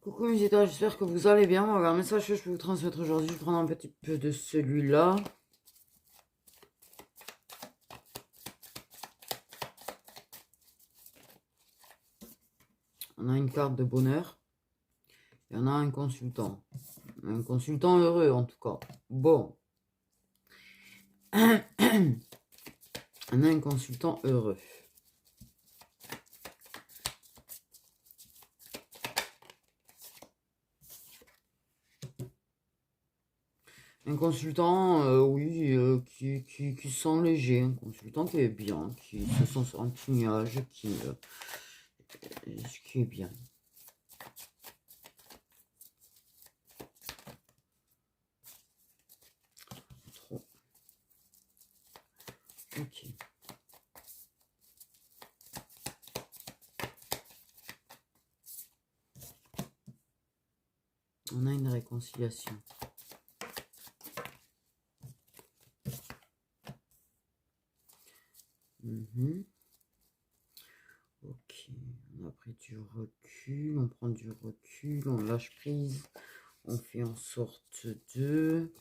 Coucou mes étoiles, j'espère que vous allez bien. Voilà, un message que je peux vous transmettre aujourd'hui. Je vais prendre un petit peu de celui-là. On a une carte de bonheur. Et on a un consultant. Un consultant heureux en tout cas. Bon. On a un consultant heureux. Un consultant, oui, qui se sent léger. Un consultant qui est bien, qui se sent sur un petit nuage, qui est bien. Trop. Ok. On a une réconciliation. Ok, on a pris du recul, on prend du recul, on lâche prise, on fait en sorte de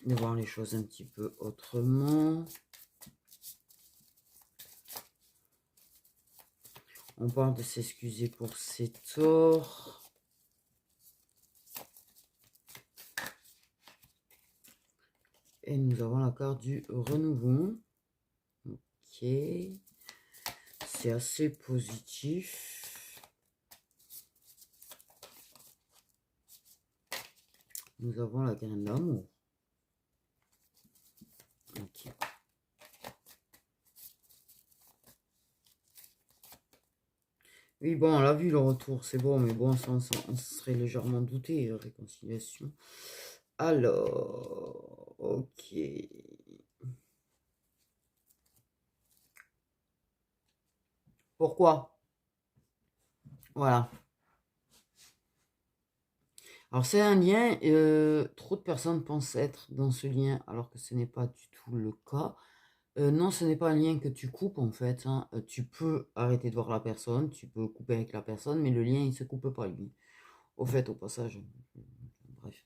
voir les choses un petit peu autrement. On parle de s'excuser pour ses torts. Et nous avons la carte du renouveau. Ok. C'est assez positif. Nous avons la graine d'amour. Ok. Oui, bon, on l'a vu le retour, c'est bon, mais bon, ça, on se serait légèrement douté, réconciliation. Alors, ok. Pourquoi? Voilà. Alors, c'est un lien, trop de personnes pensent être dans ce lien, alors que ce n'est pas du tout le cas. Non, ce n'est pas un lien que tu coupes, en fait. Hein. Tu peux arrêter de voir la personne, tu peux couper avec la personne, mais le lien, il ne se coupe pas, lui. Au fait, au passage. Bref.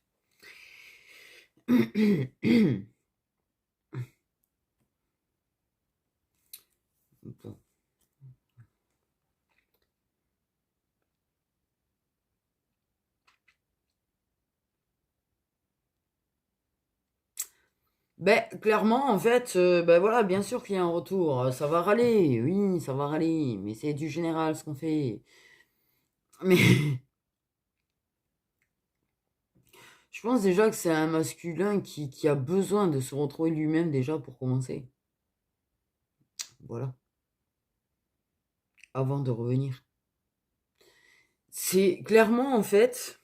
Bon. Ben, clairement, en fait, ben voilà, bien sûr qu'il y a un retour. Ça va râler, oui, ça va râler, mais c'est du général ce qu'on fait. Mais je pense déjà que c'est un masculin qui a besoin de se retrouver lui-même déjà pour commencer. Voilà. Avant de revenir. C'est clairement, en fait,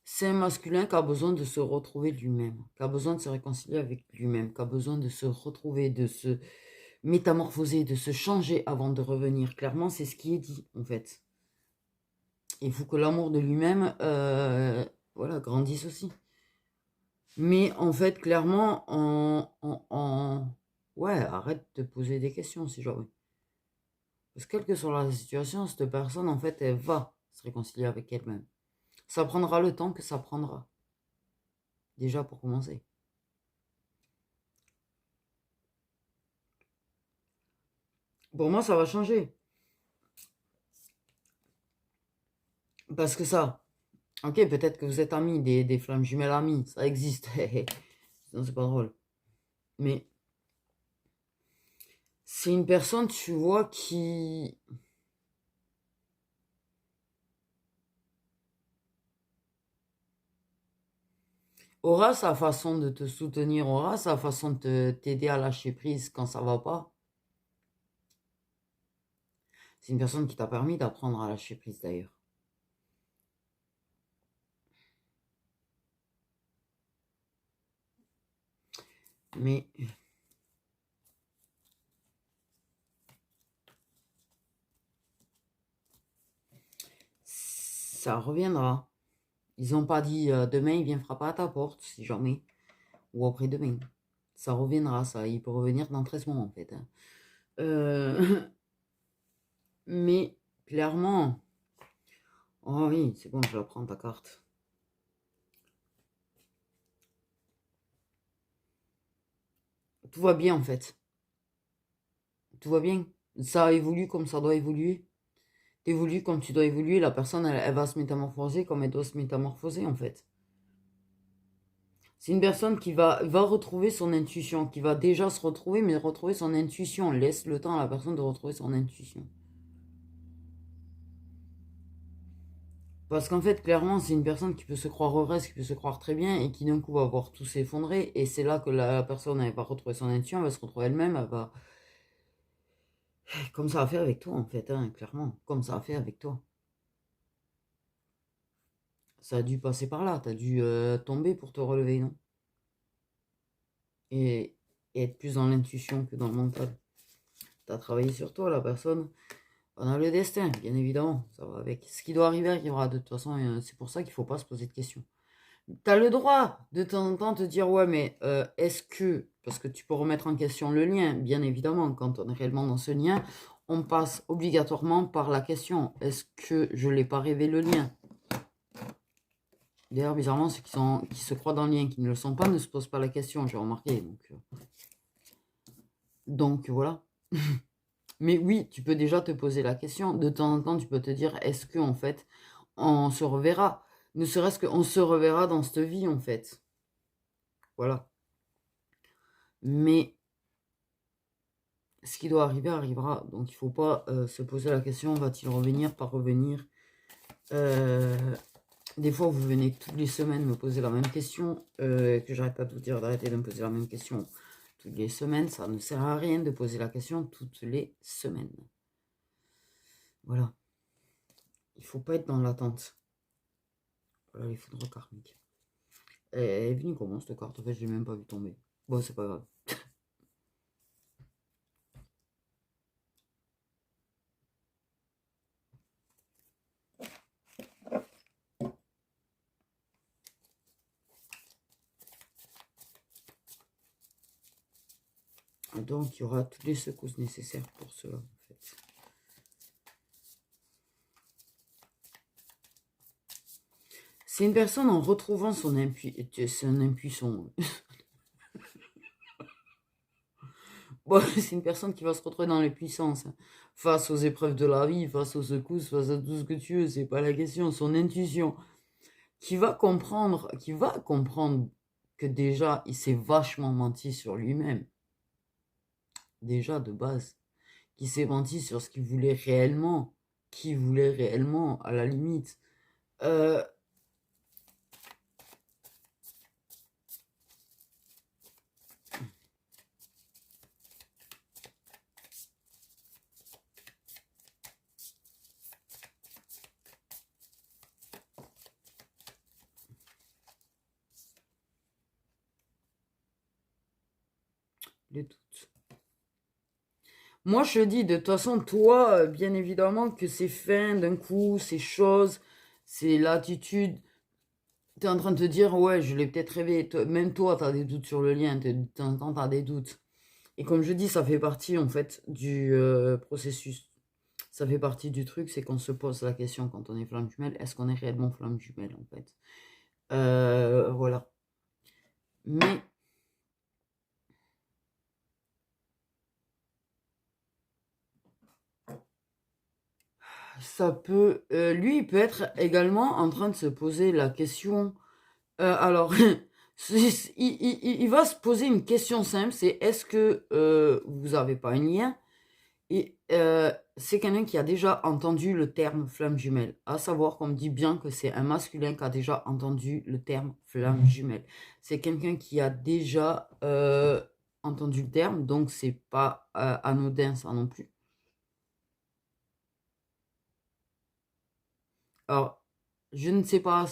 c'est un masculin qui a besoin de se retrouver lui-même, qui a besoin de se réconcilier avec lui-même, qui a besoin de se retrouver, de se métamorphoser, de se changer avant de revenir. Clairement, c'est ce qui est dit, en fait. Il faut que l'amour de lui-même, voilà, grandisse aussi. Mais en fait, clairement, ouais, arrête de poser des questions, si jamais. Parce que quelle que soit la situation, cette personne, en fait, elle va se réconcilier avec elle-même. Ça prendra le temps que ça prendra. Déjà pour commencer. Pour moi, ça va changer. Parce que ça, ok, peut-être que vous êtes amis, des flammes jumelles amies, ça existe. Sinon, c'est pas drôle. Mais c'est une personne, tu vois, qui aura sa façon de te soutenir, aura sa façon de t'aider à lâcher prise quand ça va pas. C'est une personne qui t'a permis d'apprendre à lâcher prise d'ailleurs. Mais ça reviendra. Ils n'ont pas dit demain il vient frapper à ta porte, si jamais. Ou après-demain. Ça reviendra, ça. Il peut revenir dans 13 mois en fait. Hein. Euh, mais clairement, oh oui, c'est bon, je la prends ta carte. Tout va bien en fait. Tout va bien. Ça évolue comme ça doit évoluer. T'évolues comme tu dois évoluer. La personne, elle va se métamorphoser comme elle doit se métamorphoser en fait. C'est une personne qui va retrouver son intuition, qui va déjà se retrouver, mais retrouver son intuition. Laisse le temps à la personne de retrouver son intuition. Parce qu'en fait, clairement, c'est une personne qui peut se croire heureuse, qui peut se croire très bien, et qui d'un coup va voir tout s'effondrer. Et c'est là que la personne, elle va retrouver son intuition, elle va se retrouver elle-même, elle va... Comme ça a fait avec toi, en fait, hein, clairement. Comme ça a fait avec toi. Ça a dû passer par là, t'as dû tomber pour te relever, non? Et être plus dans l'intuition que dans le mental. T'as travaillé sur toi, la personne. On a le destin, bien évidemment, ça va avec. Ce qui doit arriver arrivera de toute façon, c'est pour ça qu'il ne faut pas se poser de questions. Tu as le droit de temps en temps te dire, ouais, mais est-ce que, parce que tu peux remettre en question le lien, bien évidemment, quand on est réellement dans ce lien, on passe obligatoirement par la question, est-ce que je ne l'ai pas rêvé le lien? D'ailleurs, bizarrement, ceux qui se croient dans le lien, qui ne le sont pas, ne se posent pas la question, j'ai remarqué. Donc voilà. Mais oui, tu peux déjà te poser la question. De temps en temps, tu peux te dire, est-ce que en fait, on se reverra? Ne serait-ce qu'on se reverra dans cette vie, en fait. Voilà. Mais ce qui doit arriver arrivera. Donc, il ne faut pas se poser la question, va-t-il revenir, pas revenir? Des fois, vous venez toutes les semaines me poser la même question, que j'arrête pas de vous dire d'arrêter de me poser la même question toutes les semaines. Ça ne sert à rien de poser la question toutes les semaines. Voilà. Il ne faut pas être dans l'attente. Voilà les foudres karmiques. Elle est venue comment cette carte? En fait, je l'ai même pas vu tomber. Bon, c'est pas grave. Donc, il y aura toutes les secousses nécessaires pour cela, en fait. C'est une personne en retrouvant son impuissance. Bon, c'est une personne qui va se retrouver dans l'impuissance. Face aux épreuves de la vie, face aux secousses, face à tout ce que tu veux, c'est pas la question. Son intuition. Qui va comprendre que déjà, il s'est vachement menti sur lui-même. Déjà, de base. Qui s'est menti sur ce qu'il voulait réellement. Qui voulait réellement, à la limite. Les doutes. Moi, je dis, de toute façon, toi, bien évidemment que c'est fin d'un coup, ces choses, c'est l'attitude. Tu es en train de te dire, ouais, je l'ai peut-être rêvé. Même toi, tu as des doutes sur le lien, de temps en temps, tu as des doutes. Et comme je dis, ça fait partie, en fait, du processus. Ça fait partie du truc, c'est qu'on se pose la question quand on est flamme jumelle, est-ce qu'on est réellement flamme jumelle, en fait? Voilà. Mais ça peut... lui, il peut être également en train de se poser la question... alors, il va se poser une question simple, c'est est-ce que vous n'avez pas un lien? Et c'est quelqu'un qui a déjà entendu le terme flamme jumelle. À savoir qu'on me dit bien que c'est un masculin qui a déjà entendu le terme flamme jumelle. C'est quelqu'un qui a déjà entendu le terme, donc c'est pas anodin ça non plus. Alors, je ne sais pas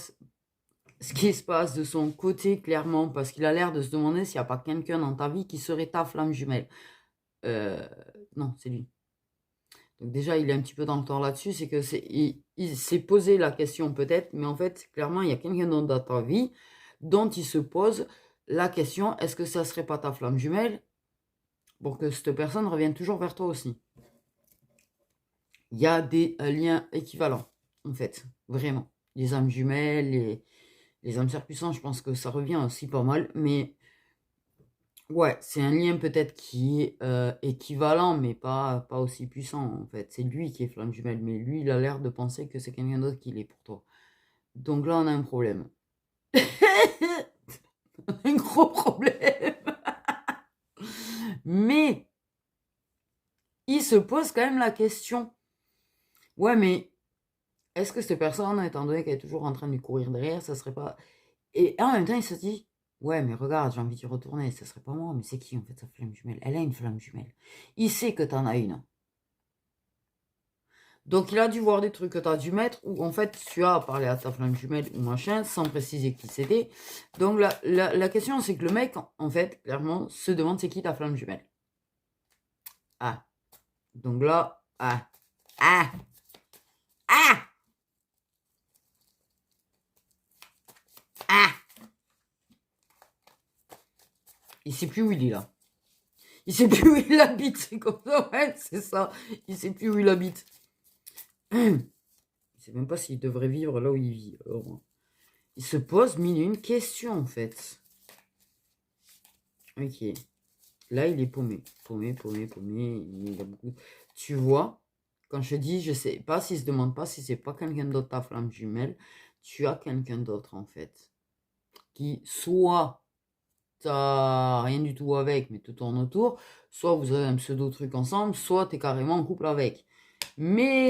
ce qui se passe de son côté clairement, parce qu'il a l'air de se demander s'il n'y a pas quelqu'un dans ta vie qui serait ta flamme jumelle. Non, c'est lui. Donc déjà, il est un petit peu dans le temps là-dessus, c'est que il s'est posé la question peut-être, mais en fait, clairement, il y a quelqu'un d'autre dans ta vie dont il se pose la question, est-ce que ça serait pas ta flamme jumelle? pour que cette personne revienne toujours vers toi aussi. Il y a des liens équivalents, en fait, vraiment. Les âmes jumelles, les âmes sœurs puissantes, je pense que ça revient aussi pas mal, mais ouais, c'est un lien peut-être qui est équivalent, mais pas aussi puissant, en fait. C'est lui qui est flamme jumelle, mais lui, il a l'air de penser que c'est quelqu'un d'autre qui l'est pour toi. Donc là, on a un problème. Un gros problème. Mais il se pose quand même la question. Ouais, mais est-ce que cette personne, étant donné qu'elle est toujours en train de lui courir derrière, ça serait pas... Et en même temps, il se dit, ouais, mais regarde, j'ai envie d'y retourner, ça serait pas moi, mais c'est qui en fait sa flamme jumelle? Elle a une flamme jumelle. Il sait que t'en as une. Donc il a dû voir des trucs que tu as dû mettre où en fait tu as parlé à ta flamme jumelle ou machin sans préciser qui c'était. Donc la question c'est que le mec en fait clairement se demande c'est qui ta flamme jumelle. Ah. Donc là, ah. Ah. Ah. Ah. Il sait plus où il est là. Il sait plus où il habite, c'est comme ça, ouais, c'est ça. Il sait plus où il habite. Il sait même pas s'il devrait vivre là où il vit. Alors, il se pose mille et une questions en fait. Ok. Là, il est paumé. Paumé, paumé, paumé. Il a beaucoup... Tu vois, quand je dis, je sais pas s'il se demande pas si c'est pas quelqu'un d'autre ta flamme jumelle, tu as quelqu'un d'autre en fait. Qui soit t'as rien du tout avec, mais tout tourne autour, soit vous avez un pseudo truc ensemble, soit t'es carrément en couple avec. Mais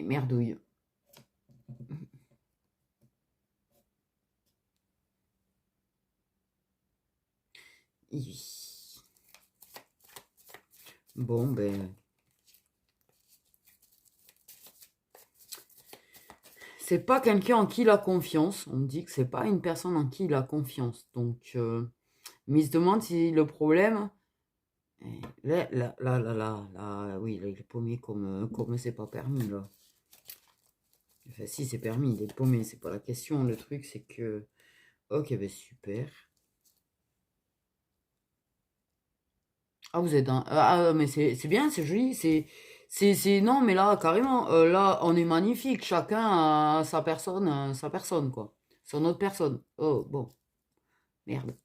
merdouille. Bon, ben... C'est pas quelqu'un en qui il a confiance. On me dit que c'est pas une personne en qui il a confiance. Donc, mais il se demande si le problème... Là, oui, là, il est paumé comme c'est pas permis, là. Enfin, si, c'est permis, il est paumé, c'est pas la question. Le truc, c'est que... Ok, ben super. Ah, vous êtes un... Ah, mais c'est bien, c'est joli, Non, mais là, carrément, là, on est magnifique. Chacun a sa personne, quoi. Son autre personne. Oh, bon. Merde.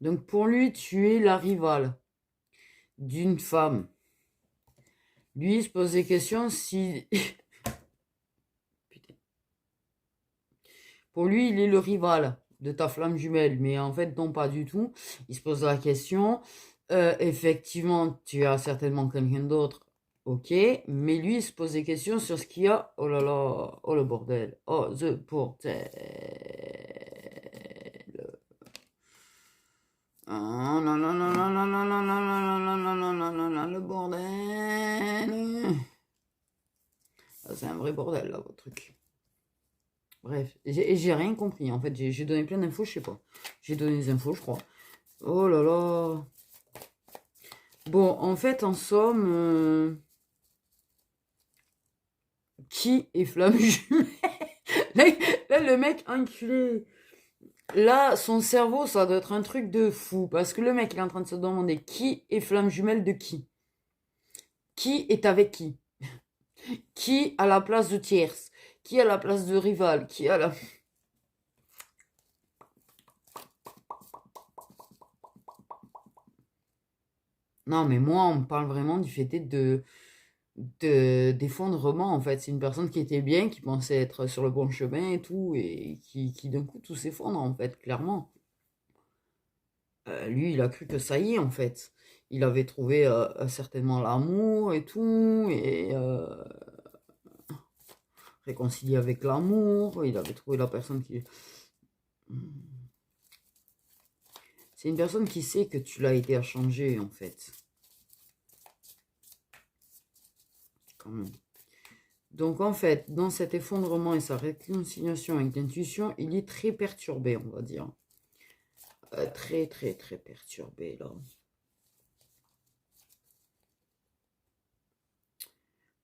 Donc, pour lui, tu es la rivale d'une femme. Lui, il se pose des questions si... Putain. Pour lui, il est le rival de ta flamme jumelle, mais en fait, non, pas du tout. Il se pose la question. Effectivement, tu as certainement quelqu'un d'autre, ok, mais lui, il se pose des questions sur ce qu'il y a. Oh là là, oh le bordel, oh the bordel. Ah, non, non, non, non, non, non, non, non, non, non, non, non, non, non, non, le bordel. C'est un vrai bordel, là, votre truc. Bref, j'ai rien compris. En fait, j'ai donné plein d'infos, je sais pas. J'ai donné des infos, je crois. Oh là là. Bon, en fait, en somme, qui est flamme jumelle? Là, le mec enculé. Là, son cerveau, ça doit être un truc de fou. Parce que le mec, il est en train de se demander qui est flamme jumelle de qui? Qui est avec qui? Qui à la place de tierce? Qui à la place de rival? Qui à la... Non, mais moi, on me parle vraiment du fait d'effondrement, en fait. C'est une personne qui était bien, qui pensait être sur le bon chemin et tout, et qui d'un coup, tout s'effondre, en fait, clairement. Lui, il a cru que ça y est, en fait. Il avait trouvé certainement l'amour et tout, et réconcilié avec l'amour. Il avait trouvé la personne qui... C'est une personne qui sait que tu l'as aidé à changer, en fait. Quand même. Donc, en fait, dans cet effondrement et sa réconciliation avec l'intuition, il est très perturbé, on va dire. Très, très, très perturbé, là.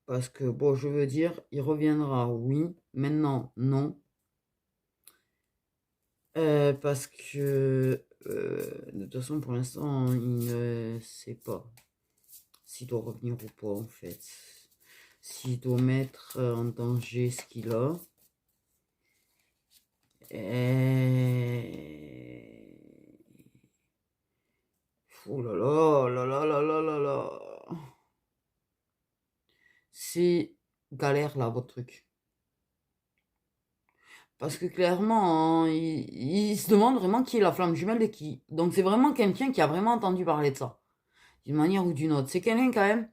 Parce que, bon, je veux dire, il reviendra, oui. Maintenant, non. Parce que, de toute façon, pour l'instant, il ne sait pas s'il doit revenir ou pas, en fait. S'il doit mettre en danger ce qu'il a. Oh là là, là là là là là là. C'est galère, là, votre truc. Parce que clairement, hein, il se demande vraiment qui est la flamme jumelle de qui. Donc c'est vraiment quelqu'un qui a vraiment entendu parler de ça. D'une manière ou d'une autre. C'est quelqu'un quand même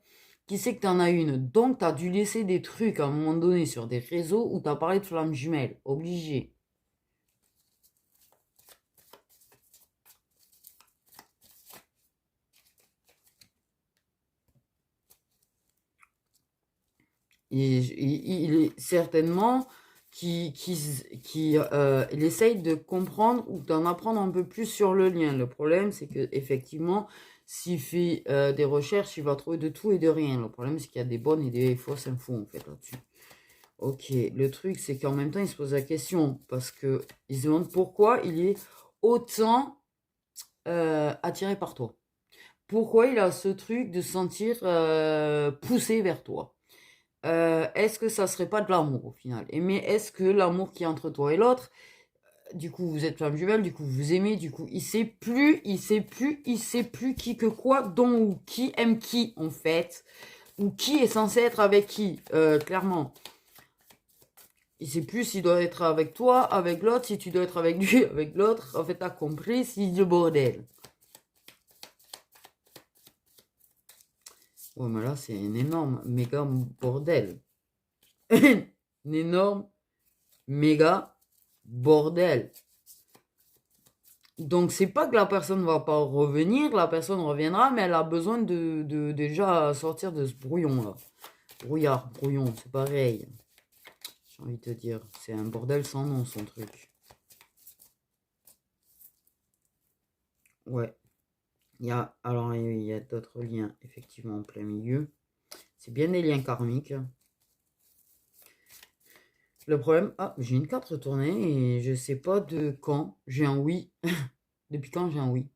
qui sait que t'en as une. Donc t'as dû laisser des trucs à un moment donné sur des réseaux où t'as parlé de flamme jumelle. Obligé. Et il est certainement il essaye de comprendre ou d'en apprendre un peu plus sur le lien. Le problème, c'est que effectivement, s'il fait des recherches, il va trouver de tout et de rien. Le problème, c'est qu'il y a des bonnes et des fausses infos en fait là-dessus. Ok, le truc, c'est qu'en même temps, il se pose la question parce que il se demande pourquoi il est autant attiré par toi. Pourquoi il a ce truc de se sentir poussé vers toi. Est-ce que ça serait pas de l'amour au final? Mais est-ce que l'amour qui est entre toi et l'autre, du coup vous êtes flamme jumelle, du coup vous aimez, du coup il sait plus qui que quoi, dont ou qui aime qui en fait, ou qui est censé être avec qui, clairement. Il sait plus s'il doit être avec toi, avec l'autre, si tu dois être avec lui, avec l'autre. En fait, t'as compris, c'est du bordel. Ouais, mais là, c'est un énorme, méga bordel. Un énorme, méga bordel. Donc, c'est pas que la personne va pas revenir, la personne reviendra, mais elle a besoin de déjà sortir de ce brouillon-là. Brouillard, brouillon, c'est pareil. J'ai envie de te dire, c'est un bordel sans nom, son truc. Ouais. Alors, il y a d'autres liens, effectivement, en plein milieu. C'est bien des liens karmiques. Le problème... Ah, j'ai une carte retournée et je sais pas de quand j'ai un oui. Depuis quand j'ai un oui.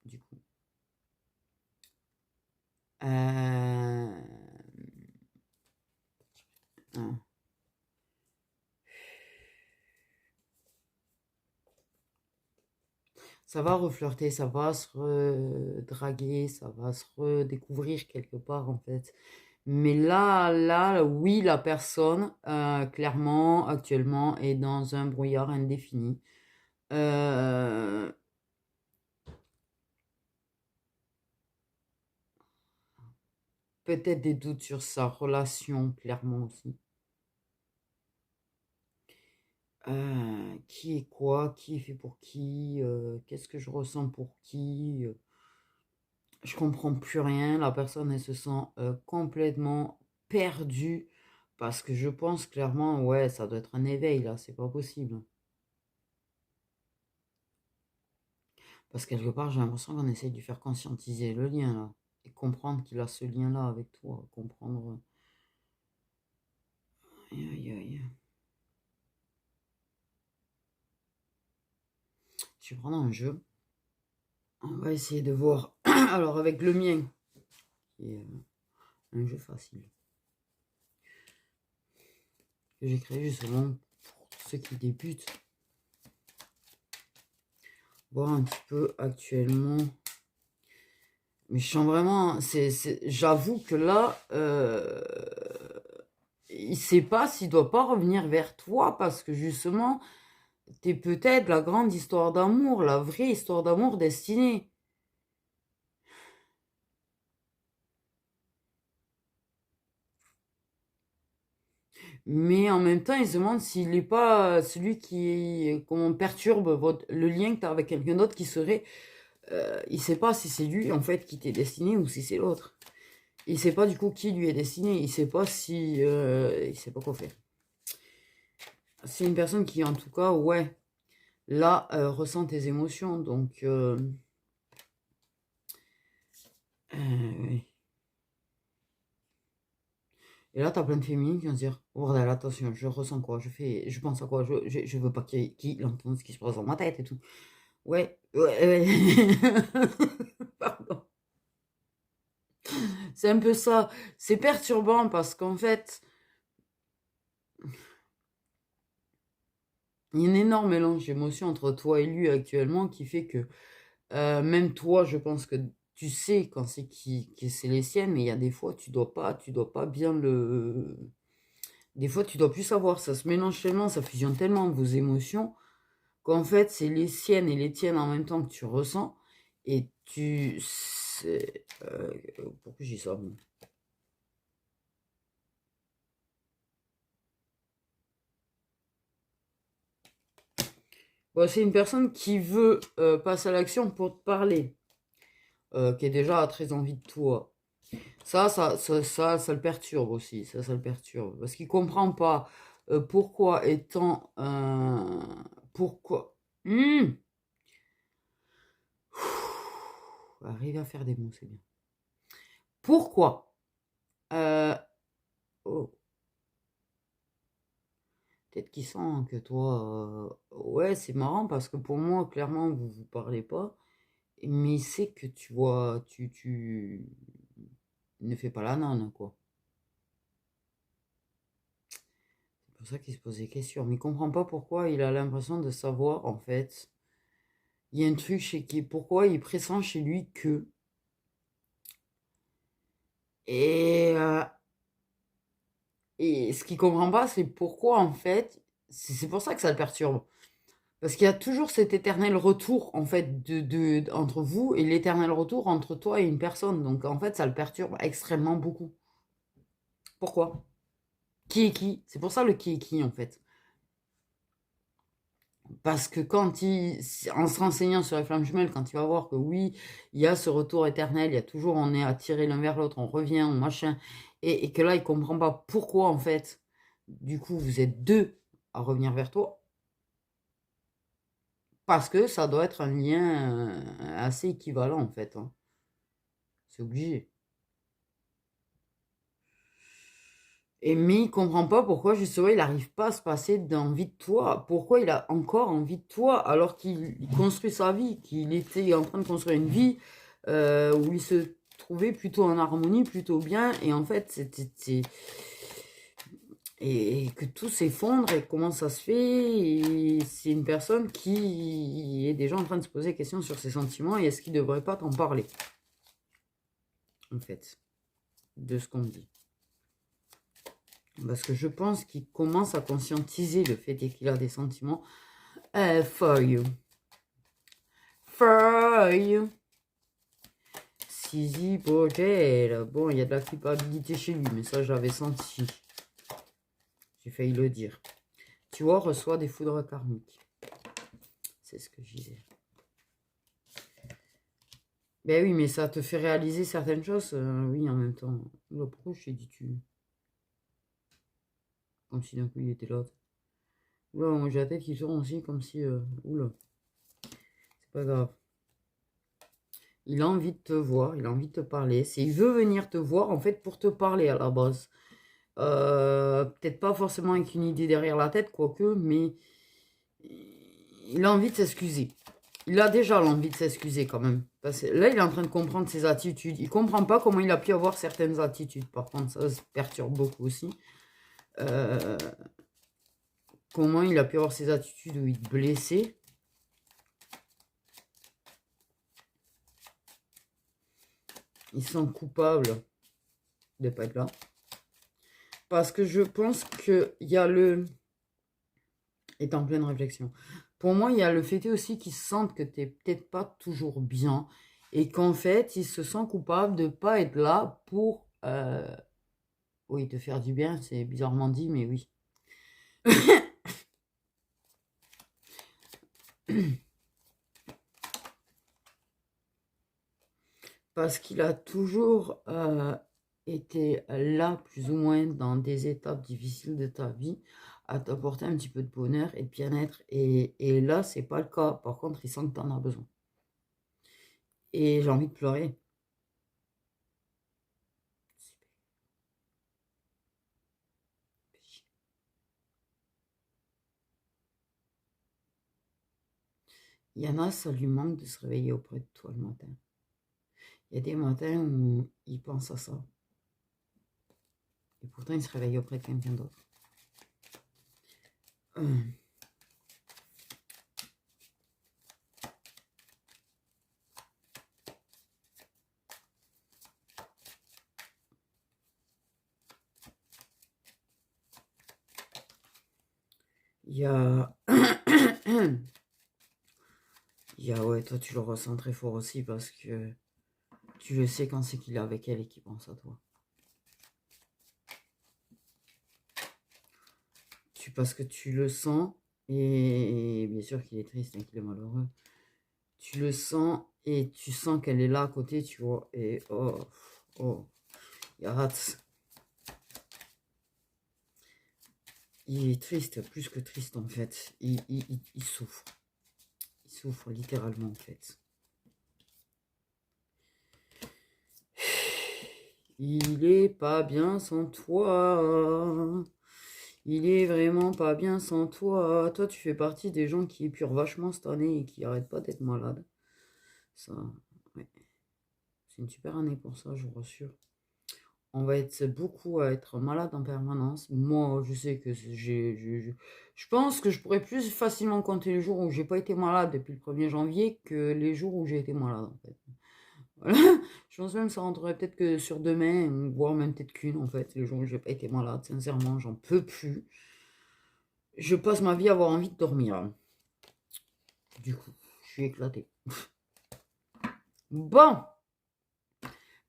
Du coup. Ah. Ça va reflirter, ça va se redraguer, ça va se redécouvrir quelque part en fait. Mais là, oui, la personne, clairement, actuellement, est dans un brouillard indéfini. Euh, Peut-être des doutes sur sa relation, clairement aussi. Qui est quoi? Qui est fait pour qui? Qu'est-ce que je ressens pour qui? Je comprends plus rien. La personne, elle se sent complètement perdue. Parce que je pense clairement, ouais, ça doit être un éveil là, c'est pas possible. Parce que quelque part, j'ai l'impression qu'on essaye de lui faire conscientiser le lien là. Et comprendre qu'il a ce lien-là avec toi. Comprendre. Aïe, aïe, aïe. Je vais prendre un jeu. On va essayer de voir. Alors, avec le mien, qui est un jeu facile. Que j'ai créé justement pour ceux qui débutent. Voir un petit peu actuellement. Mais je sens vraiment. J'avoue que là. Il sait pas s'il doit pas revenir vers toi parce que justement, t'es peut-être la grande histoire d'amour, la vraie histoire d'amour destinée. Mais en même temps, il se demande s'il n'est pas celui qui comment perturbe le lien que tu as avec quelqu'un d'autre qui serait. Il sait pas si c'est lui en fait qui t'est destiné ou si c'est l'autre. Il sait pas du coup qui lui est destiné. Il sait pas si. Il sait pas quoi faire. C'est une personne qui, en tout cas, ouais, là, ressent tes émotions. Donc. Ouais. Et là, t'as plein de féminines qui vont se dire, oh, bordel, attention, je ressens quoi, je pense à quoi, je veux pas qu'il entende ce qui se passe dans ma tête et tout. Ouais, ouais, ouais. Pardon. C'est un peu ça. C'est perturbant parce qu'en fait, il y a un énorme mélange d'émotions entre toi et lui actuellement qui fait que même toi, je pense que tu sais quand c'est que c'est les siennes, mais il y a des fois, tu dois pas bien le. Des fois, tu dois plus savoir. Ça se mélange tellement, ça fusionne tellement vos émotions qu'en fait, c'est les siennes et les tiennes en même temps que tu ressens. Et tu. Pourquoi j'ai ça? Moi. Bon, c'est une personne qui veut passer à l'action pour te parler, qui est déjà très envie de toi. Ça le perturbe aussi. Ça le perturbe. Parce qu'il comprend pas pourquoi étant. Pourquoi. Hmm. Arrive à faire des mots, c'est bien. Pourquoi oh, peut-être qu'il sent que toi. Ouais, c'est marrant parce que pour moi, clairement, vous vous parlez pas. Mais il sait que tu vois. Tu ne fais pas la nonne, quoi. C'est pour ça qu'il se pose des questions. Mais il comprend pas pourquoi il a l'impression de savoir, en fait. Il y a un truc chez qui. Pourquoi il pressent chez lui que. Et, euh, et ce qu'il comprend pas, c'est pourquoi, en fait. C'est pour ça que ça le perturbe. Parce qu'il y a toujours cet éternel retour, en fait, entre vous et l'éternel retour entre toi et une personne. Donc, en fait, ça le perturbe extrêmement beaucoup. Pourquoi? Qui est qui? C'est pour ça le qui est qui, en fait. Parce que en se renseignant sur les flammes jumelles, quand il va voir que oui, il y a ce retour éternel, il y a toujours, on est attiré l'un vers l'autre, on revient, on machin, et que là, il comprend pas pourquoi, en fait, du coup, vous êtes deux à revenir vers toi, parce que ça doit être un lien assez équivalent, en fait. Hein. C'est obligé. Et mais il comprend pas pourquoi justement il n'arrive pas à se passer d'envie de toi. Pourquoi il a encore envie de toi alors qu'il construit sa vie, qu'il était en train de construire une vie où il se trouvait plutôt en harmonie, plutôt bien. Et en fait, et que tout s'effondre et comment ça se fait. Et c'est une personne qui est déjà en train de se poser des questions sur ses sentiments et est-ce qu'il ne devrait pas t'en parler, en fait, de ce qu'on me dit. Parce que je pense qu'il commence à conscientiser le fait qu'il a des sentiments for you. For you. Sisi Bogel. Bon, il y a de la culpabilité chez lui, mais ça, j'avais senti. J'ai failli le dire. Tu vois, reçoit des foudres karmiques. C'est ce que je disais. Ben oui, mais ça te fait réaliser certaines choses. Oui, en même temps. Oula, pourquoi je t'ai dit tu? Comme si d'un coup il était là. Oula, moi j'ai la tête qui tourne aussi, comme si. Oula, c'est pas grave. Il a envie de te voir, il a envie de te parler. Il veut venir te voir en fait pour te parler à la base. Peut-être pas forcément avec une idée derrière la tête, quoique, mais il a envie de s'excuser. Il a déjà l'envie de s'excuser quand même. Parce que là, il est en train de comprendre ses attitudes. Il comprend pas comment il a pu avoir certaines attitudes. Par contre, ça se perturbe beaucoup aussi. Euh, comment il a pu avoir ces attitudes où il te blessait. Il se sent coupable de ne pas être là. Parce que je pense qu'il y a le... est en pleine réflexion. Pour moi, il y a le fait aussi qu'ils sentent que tu n'es peut-être pas toujours bien et qu'en fait, ils se sentent coupables de ne pas être là pour, oui, te faire du bien. C'est bizarrement dit, mais oui. Parce qu'il a toujours été là, plus ou moins, dans des étapes difficiles de ta vie, à t'apporter un petit peu de bonheur et de bien-être. Et là, c'est pas le cas. Par contre, il sent que tu en as besoin. Et j'ai envie de pleurer. Il y en a, ça lui manque de se réveiller auprès de toi le matin. Il y a des matins où il pense à ça. Et pourtant, il se réveille auprès de quelqu'un d'autre. Il y a... ouais, toi, tu le ressens très fort aussi parce que tu le sais quand c'est qu'il est avec elle et qu'il pense à toi. Parce que tu le sens, et bien sûr qu'il est triste et qu'il est malheureux. Tu le sens et tu sens qu'elle est là à côté, tu vois. Et oh, il rate. Il est triste, plus que triste en fait. Il souffre. Il souffre littéralement en fait. Il est pas bien sans toi. Il est vraiment pas bien sans toi. Toi, tu fais partie des gens qui épurent vachement cette année et qui arrêtent pas d'être malades. Ça, ouais. C'est une super année pour ça, je vous rassure. On va être beaucoup à être malade en permanence. Moi, je sais que je pense que je pourrais plus facilement compter les jours où j'ai pas été malade depuis le 1er janvier que les jours où j'ai été malade, en fait. Voilà. Je pense même que ça rentrerait peut-être que sur 2 mains, voire même peut-être qu'une, en fait, les jours où j'ai pas été malade. Sincèrement, j'en peux plus. Je passe ma vie à avoir envie de dormir. Du coup, je suis éclatée. Bon,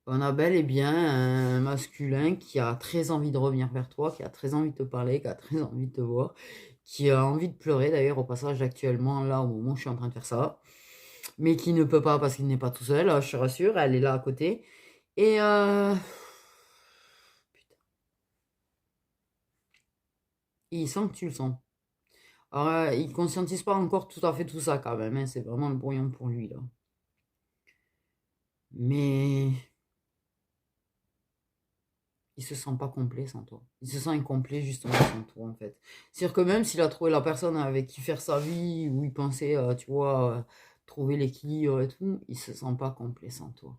on a bel et bien un masculin qui a très envie de revenir vers toi, qui a très envie de te parler, qui a très envie de te voir, qui a envie de pleurer d'ailleurs au passage actuellement, là au moment où je suis en train de faire ça, mais qui ne peut pas parce qu'il n'est pas tout seul, je te rassure, elle est là à côté. Et putain. Il sent que tu le sens. Alors, il conscientise pas encore tout à fait tout ça quand même, hein, c'est vraiment le brouillon pour lui là. Mais il se sent pas complet sans toi. Il se sent incomplet justement sans toi en fait. C'est-à-dire que même s'il a trouvé la personne avec qui faire sa vie, où il pensait, tu vois, trouver l'équilibre et tout, il se sent pas complet sans toi.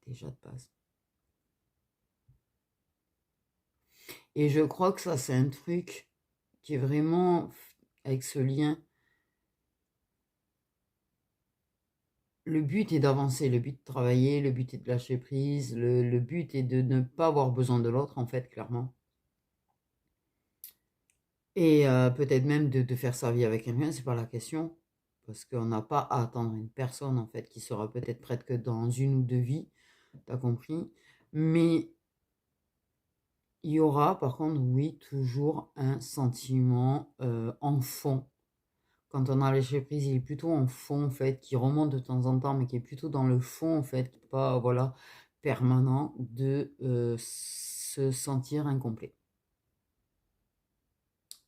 Déjà de base. Et je crois que ça, c'est un truc qui est vraiment avec ce lien. Le but est d'avancer, le but de travailler, le but est de lâcher prise, le but est de ne pas avoir besoin de l'autre, en fait, clairement. Et peut-être même de faire sa vie avec quelqu'un, c'est pas la question. Parce qu'on n'a pas à attendre une personne, en fait, qui sera peut-être prête que dans 1 ou 2 vies. T'as compris? Mais il y aura, par contre, oui, toujours un sentiment en fond. Quand on a lâché prise, il est plutôt en fond, en fait, qui remonte de temps en temps, mais qui est plutôt dans le fond, en fait, qui n'est pas, voilà, permanent, de se sentir incomplet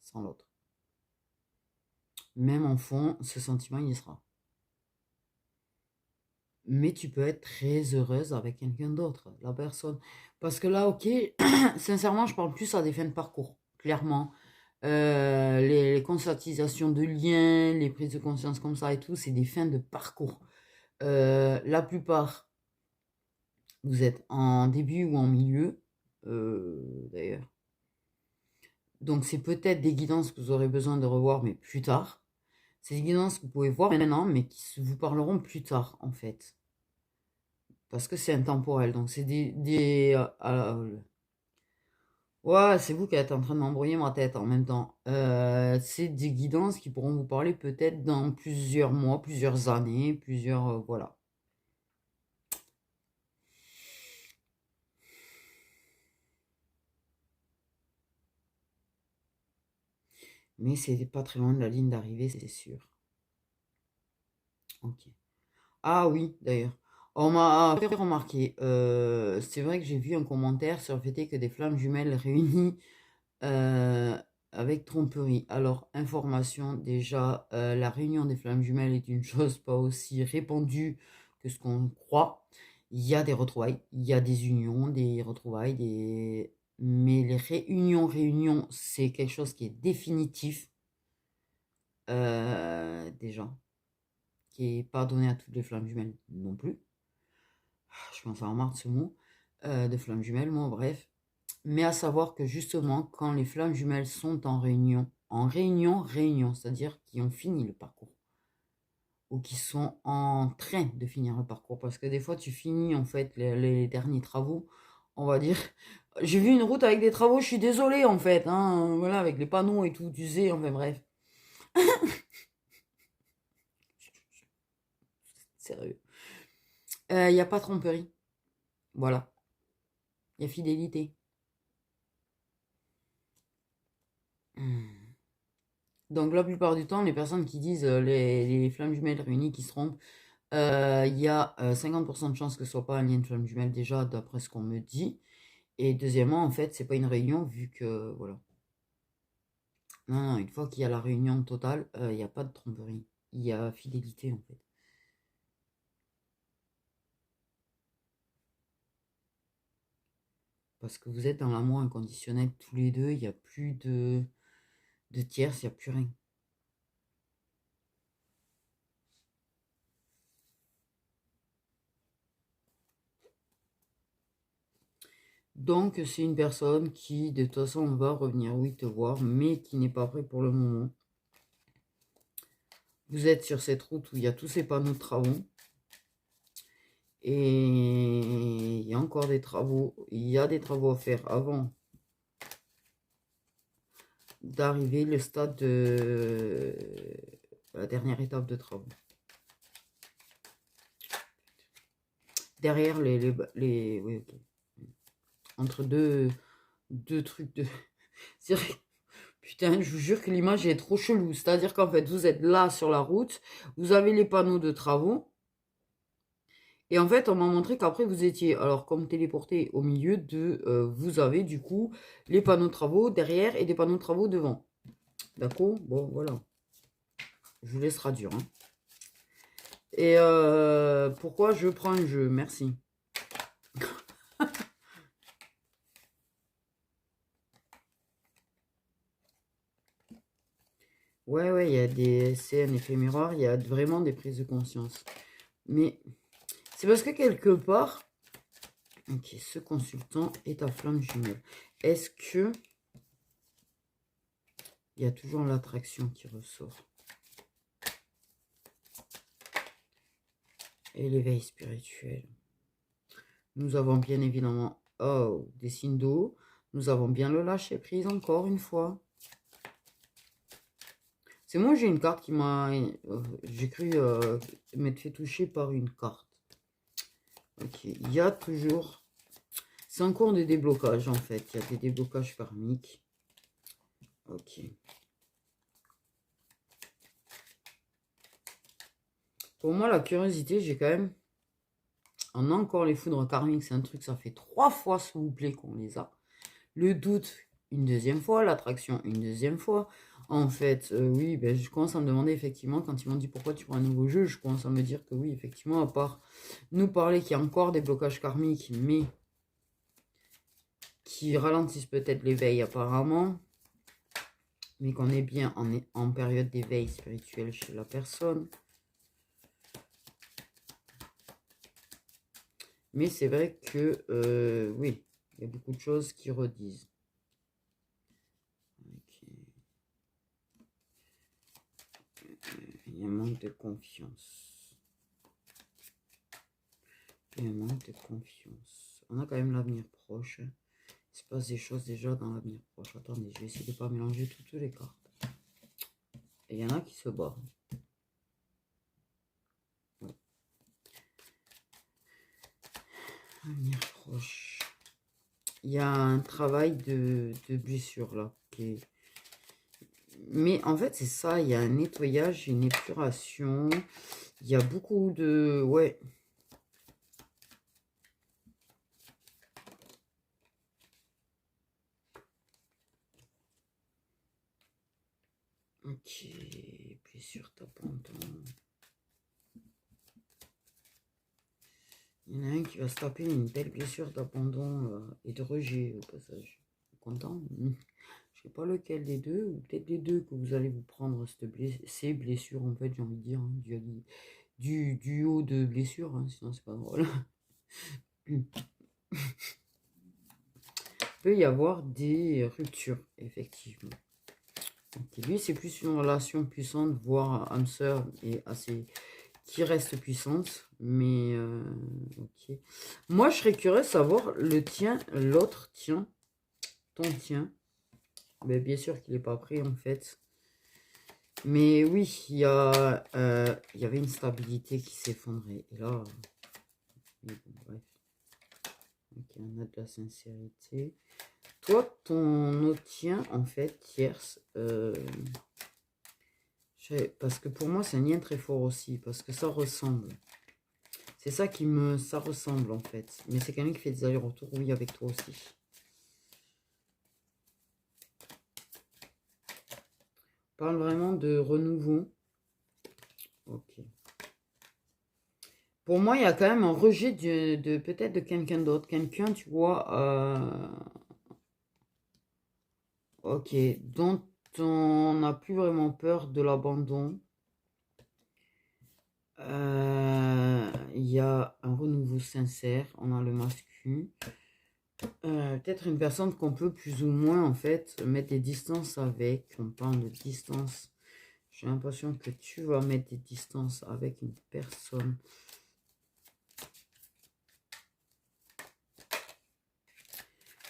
sans l'autre. Même en fond, ce sentiment, il y sera. Mais tu peux être très heureuse avec quelqu'un d'autre, la personne. Parce que là, ok, sincèrement, je parle plus à des fins de parcours, clairement. Les conscientisations de liens, les prises de conscience comme ça et tout, c'est des fins de parcours. La plupart, vous êtes en début ou en milieu, d'ailleurs. Donc, c'est peut-être des guidances que vous aurez besoin de revoir, mais plus tard. C'est des guidances que vous pouvez voir maintenant, mais qui vous parleront plus tard, en fait. Parce que c'est intemporel. Donc, c'est ouais, c'est vous qui êtes en train de m'embrouiller ma tête en même temps. C'est des guidances qui pourront vous parler peut-être dans plusieurs mois, plusieurs années, plusieurs... voilà. Mais c'est pas très loin de la ligne d'arrivée, c'est sûr. Ok. Ah oui, d'ailleurs. On m'a fait remarquer, c'est vrai que j'ai vu un commentaire sur le fait que des flammes jumelles réunies avec tromperie. Alors, information, déjà, la réunion des flammes jumelles est une chose pas aussi répandue que ce qu'on croit. Il y a des retrouvailles, il y a des unions, des retrouvailles, mais les réunions, c'est quelque chose qui est définitif, déjà. qui n'est pas donné à toutes les flammes jumelles non plus. Je pense en marre de ce mot, de flammes jumelles, moi, bref. Mais à savoir que justement, quand les flammes jumelles sont en réunion, c'est-à-dire qui ont fini le parcours, ou qui sont en train de finir le parcours, parce que des fois, tu finis en fait les derniers travaux, on va dire. J'ai vu une route avec des travaux, je suis désolée en fait, hein, voilà, avec les panneaux et tout, tu sais, enfin bref. Sérieux. Il n'y a pas tromperie. Voilà. Il y a fidélité. Donc la plupart du temps, les personnes qui disent les flammes jumelles réunies qui se trompent, il y a 50% de chances que ce soit pas un lien de flammes jumelles déjà, d'après ce qu'on me dit. Et deuxièmement, en fait, c'est pas une réunion vu que, voilà. Non, non, une fois qu'il y a la réunion totale, il n'y a pas de tromperie. Il y a fidélité, en fait. Parce que vous êtes dans l'amour inconditionnel tous les deux, il n'y a plus de tierces, il n'y a plus rien. Donc, c'est une personne qui, de toute façon, va revenir, oui, te voir, mais qui n'est pas prêt pour le moment. Vous êtes sur cette route où il y a tous ces panneaux de travaux. Et il y a encore des travaux. Il y a des travaux à faire avant d'arriver le stade de la dernière étape de travaux. Derrière oui, ok. Entre deux trucs de... Putain, je vous jure que l'image est trop chelou. C'est-à-dire qu'en fait, vous êtes là sur la route, vous avez les panneaux de travaux. Et en fait, on m'a montré qu'après, vous étiez, alors comme téléporté au milieu de... vous avez du coup les panneaux de travaux derrière et des panneaux de travaux devant. D'accord? Bon, voilà. Je vous laisse traduire. Hein. Et pourquoi je prends un jeu? Merci. Ouais, il y a des... C'est un effet miroir, il y a vraiment des prises de conscience. Mais c'est parce que quelque part... Ok, ce consultant est à flamme jumelle. Est-ce que... Il y a toujours l'attraction qui ressort. Et l'éveil spirituel. Nous avons bien évidemment... Oh, des signes d'eau. Nous avons bien le lâcher prise encore une fois. C'est moi, j'ai une carte qui m'a... j'ai cru m'être fait toucher par une carte. Ok, il y a toujours... C'est en cours de déblocage, en fait. Il y a des déblocages karmiques. Ok. Pour moi, la curiosité, j'ai quand même... On a encore les foudres karmiques, c'est un truc, ça fait 3 fois, s'il vous plaît, qu'on les a. Le doute, une deuxième fois. L'attraction, une deuxième fois. En fait, oui, ben, je commence à me demander, effectivement, quand ils m'ont dit pourquoi tu prends un nouveau jeu, je commence à me dire que oui, effectivement, à part nous parler qu'il y a encore des blocages karmiques, mais qui ralentissent peut-être l'éveil apparemment, mais qu'on est bien en période d'éveil spirituel chez la personne. Mais c'est vrai que, oui, il y a beaucoup de choses qui redisent. Il y a un manque de confiance. Il y a un manque de confiance. On a quand même l'avenir proche. Il se passe des choses déjà dans l'avenir proche. Attendez, je vais essayer de ne pas mélanger toutes les cartes. Et il y en a qui se barrent. Ouais. Avenir proche. Il y a un travail de blessure là. Mais en fait, c'est ça. Il y a un nettoyage, une épuration. Il y a beaucoup de... Ouais. Ok. Blessure tapante. Il y en a un qui va se taper une belle blessure d'abandon et de rejet au passage. Content? Je sais pas lequel des deux, ou peut-être les deux que vous allez vous prendre ces blessures, en fait, j'ai envie de dire, hein, du haut de blessure, hein, sinon c'est pas drôle. Il peut y avoir des ruptures, effectivement. Okay. Lui, c'est plus une relation puissante, voire âme sœur et assez qui reste puissante. Mais ok. Moi, je serais curieux de savoir le tien, l'autre tien, ton tien. Ben, bien sûr qu'il n'est pas prêt en fait. Mais oui, il y avait une stabilité qui s'effondrait. Et là, bon, bref. Ok, on a de la sincérité. Toi, ton autre tien, en fait, tierce, parce que pour moi, c'est un lien très fort aussi, parce que ça ressemble. C'est ça ça ressemble, en fait. Mais c'est quelqu'un qui fait des allers-retours, oui, avec toi aussi. On parle vraiment de renouveau. Ok. Pour moi, il y a quand même un rejet de peut-être de quelqu'un d'autre. Quelqu'un, tu vois, ok, dont on n'a plus vraiment peur de l'abandon. Il y a un renouveau sincère, on a le masculin. Peut-être une personne qu'on peut plus ou moins en fait mettre des distances avec. On parle de distance. J'ai l'impression que tu vas mettre des distances avec une personne.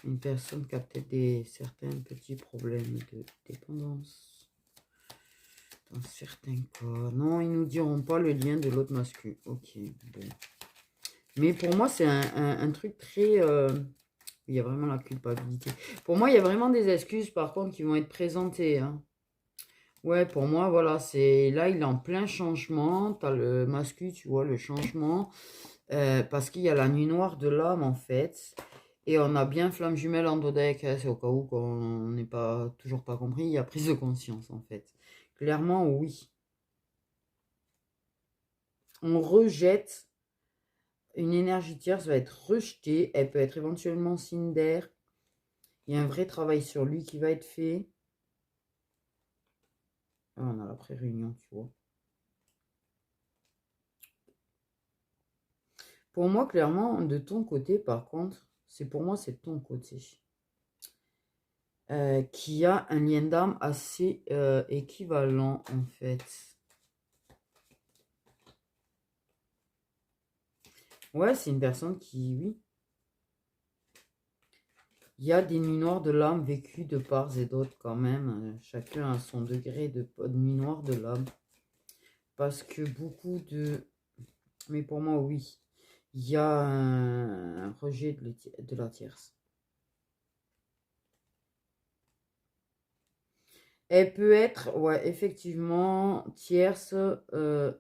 Une personne qui a peut-être certains petits problèmes de dépendance. Dans certains cas. Non, ils nous diront pas le lien de l'autre masculin. Ok, bon. Mais pour moi, c'est un truc très... il y a vraiment la culpabilité. Pour moi, il y a vraiment des excuses, par contre, qui vont être présentées. Hein. Ouais, pour moi, voilà, c'est... Là, il est en plein changement. Tu as le masculin, tu vois, le changement. Parce qu'il y a la nuit noire de l'âme, en fait. Et on a bien flamme jumelle en dodec. Hein, c'est au cas où qu'on n'est pas toujours pas compris. Il y a prise de conscience, en fait. Clairement, oui. On rejette. Une énergie tierce va être rejetée. Elle peut être éventuellement signe d'air. Il y a un vrai travail sur lui qui va être fait. Ah, on a la pré-réunion, tu vois. Pour moi, clairement, de ton côté, par contre, pour moi, c'est de ton côté. Qui a un lien d'âme assez équivalent, en fait. Ouais, c'est une personne qui, oui. Il y a des nuits noires de l'âme vécues de part et d'autre quand même. Chacun a son degré de nuit noire de l'âme. Parce que beaucoup de... Mais pour moi, oui. Il y a un rejet de la tierce. Elle peut être, ouais, effectivement, tierce.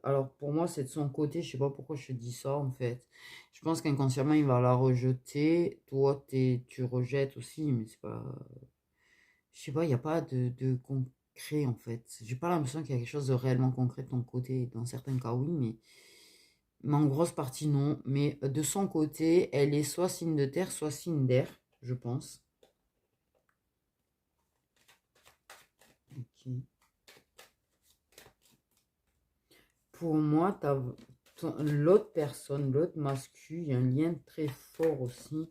Alors, pour moi, c'est de son côté. Je sais pas pourquoi je te dis ça, en fait. Je pense qu'inconsciemment, il va la rejeter. Toi, tu rejettes aussi, mais c'est pas... Je sais pas, il n'y a pas de concret, en fait. J'ai pas l'impression qu'il y a quelque chose de réellement concret de ton côté. Dans certains cas, oui, mais en grosse partie, non. Mais de son côté, elle est soit signe de terre, soit signe d'air, je pense. Ok. Pour moi, l'autre personne, l'autre mascu, il y a un lien très fort aussi.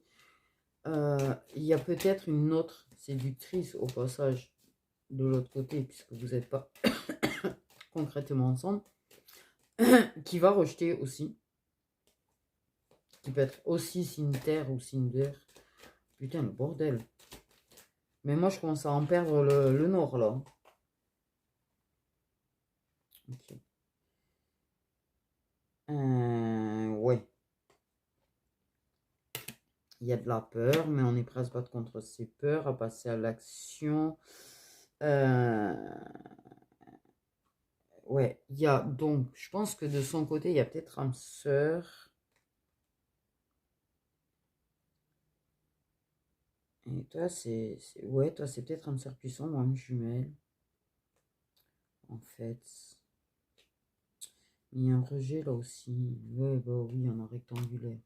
Il y a peut-être une autre séductrice au passage de l'autre côté, puisque vous n'êtes pas concrètement ensemble, qui va rejeter aussi, qui peut être aussi signe terre ou signe d'air. Putain, le bordel. Mais moi, je commence à en perdre le nord, là. Ok. Ouais. Il y a de la peur, mais on est prêt à se battre contre ces peurs, à passer à l'action. Ouais, il y a donc, je pense que de son côté, il y a peut-être âme sœur. Et toi, ouais, toi, c'est peut-être âme sœur puissant ou âme jumelle. En fait. Il y a un rejet là aussi. Ouais, bah oui, en rectangulaire.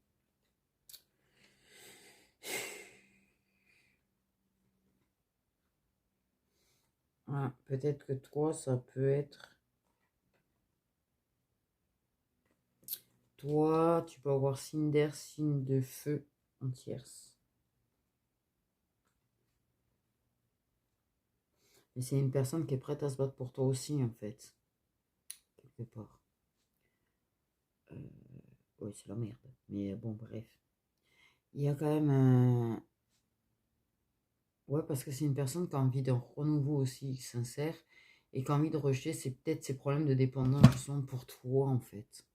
Ah, peut-être que toi, ça peut être... toi, tu peux avoir signe d'air, signe de feu en tierce. Et c'est une personne qui est prête à se battre pour toi aussi, en fait. Quelque part. Oui, c'est la merde. Mais bon, bref. Il y a quand même un... Ouais, parce que c'est une personne qui a envie d'un renouveau aussi sincère et qui a envie de rejeter peut-être ses problèmes de dépendance justement pour toi, en fait.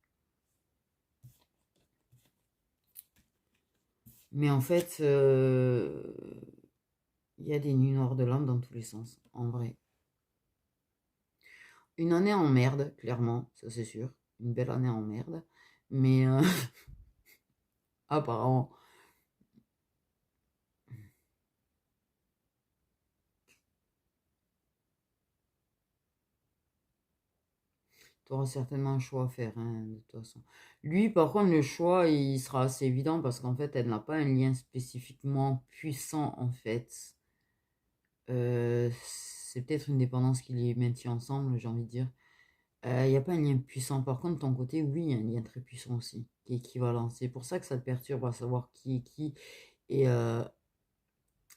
Mais en fait, il y a des nuits noires de l'âme dans tous les sens, en vrai. Une année en merde, clairement, ça c'est sûr. Une belle année en merde. Mais apparemment, tu auras certainement un choix à faire, hein, de toute façon. Lui, par contre, le choix, il sera assez évident parce qu'en fait, elle n'a pas un lien spécifiquement puissant, en fait. C'est peut-être une dépendance qui les maintient ensemble, j'ai envie de dire. Il n'y a pas un lien puissant. Par contre, de ton côté, oui, il y a un lien très puissant aussi, qui est équivalent. C'est pour ça que ça te perturbe à savoir qui est qui. Et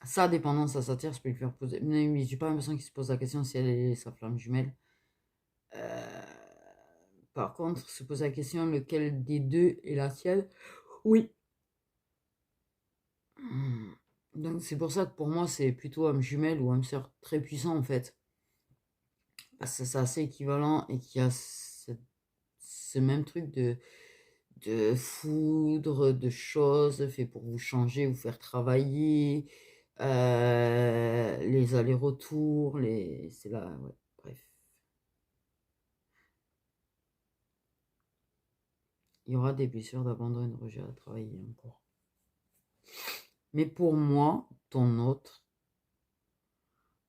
sa dépendance à sa tierce, je peux lui faire poser. Mais oui, j'ai pas l'impression qu'il se pose la question si elle est sa flamme jumelle. Euh, Par contre, se pose la question lequel des deux est la sienne. Oui. Donc c'est pour ça que pour moi, c'est plutôt âme jumelle ou âme sœur très puissant en fait. Parce que c'est assez équivalent et qu'il y a ce même truc de foudre, de choses fait pour vous changer, vous faire travailler, les allers-retours, c'est là, ouais, bref. Il y aura des blessures d'abandon et de rejet à travailler encore. Mais pour moi, ton autre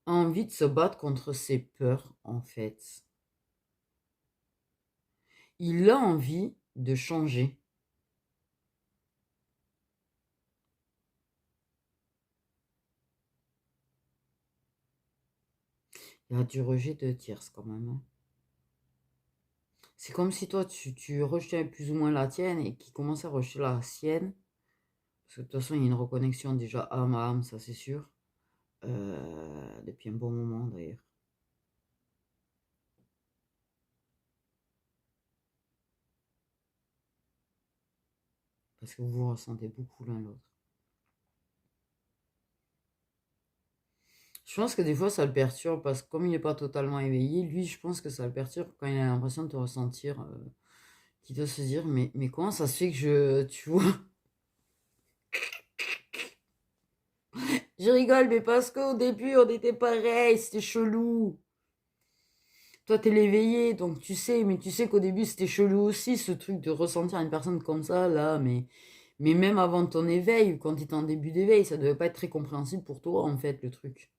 a envie de se battre contre ses peurs, en fait. Il a envie de changer. Il y a du rejet de tierce quand même, hein. C'est comme si toi, tu rejetais plus ou moins la tienne et qu'il commence à rejeter la sienne. Parce que de toute façon, il y a une reconnexion déjà âme à âme, ça c'est sûr. Depuis un bon moment d'ailleurs. Parce que vous vous ressentez beaucoup l'un l'autre. Je pense que des fois ça le perturbe parce que comme il n'est pas totalement éveillé, lui je pense que ça le perturbe quand il a l'impression de te ressentir, qu'il doit se dire mais comment ça se fait que tu vois, je rigole mais parce qu'au début on était pareil, c'était chelou. Toi t'es l'éveillé donc tu sais, mais tu sais qu'au début c'était chelou aussi ce truc de ressentir une personne comme ça là, mais même avant ton éveil, quand tu étais en début d'éveil, ça devait pas être très compréhensible pour toi en fait le truc.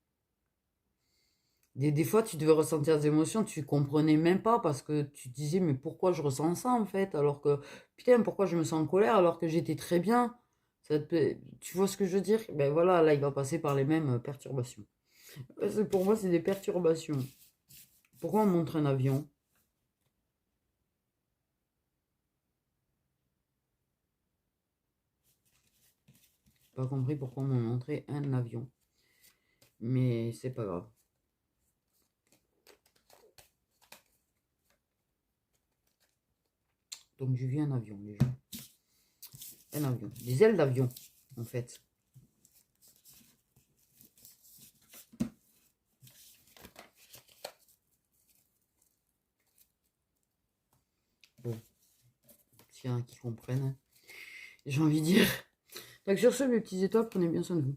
Des fois, tu devais ressentir des émotions, tu comprenais même pas parce que tu te disais, mais pourquoi je ressens ça en fait? Alors que, putain, pourquoi je me sens en colère alors que j'étais très bien? Tu vois ce que je veux dire? Ben voilà, là, il va passer par les mêmes perturbations. Pour moi, c'est des perturbations. Pourquoi on montre un avion? J'ai pas compris pourquoi on m'a montré un avion. Mais c'est pas grave. Donc, j'ai vu un avion, les gens. Un avion. Des ailes d'avion, en fait. Bon, s'il y en a qui comprennent, hein. J'ai envie de dire. Donc sur ce, mes petits étoiles, prenez bien soin de vous.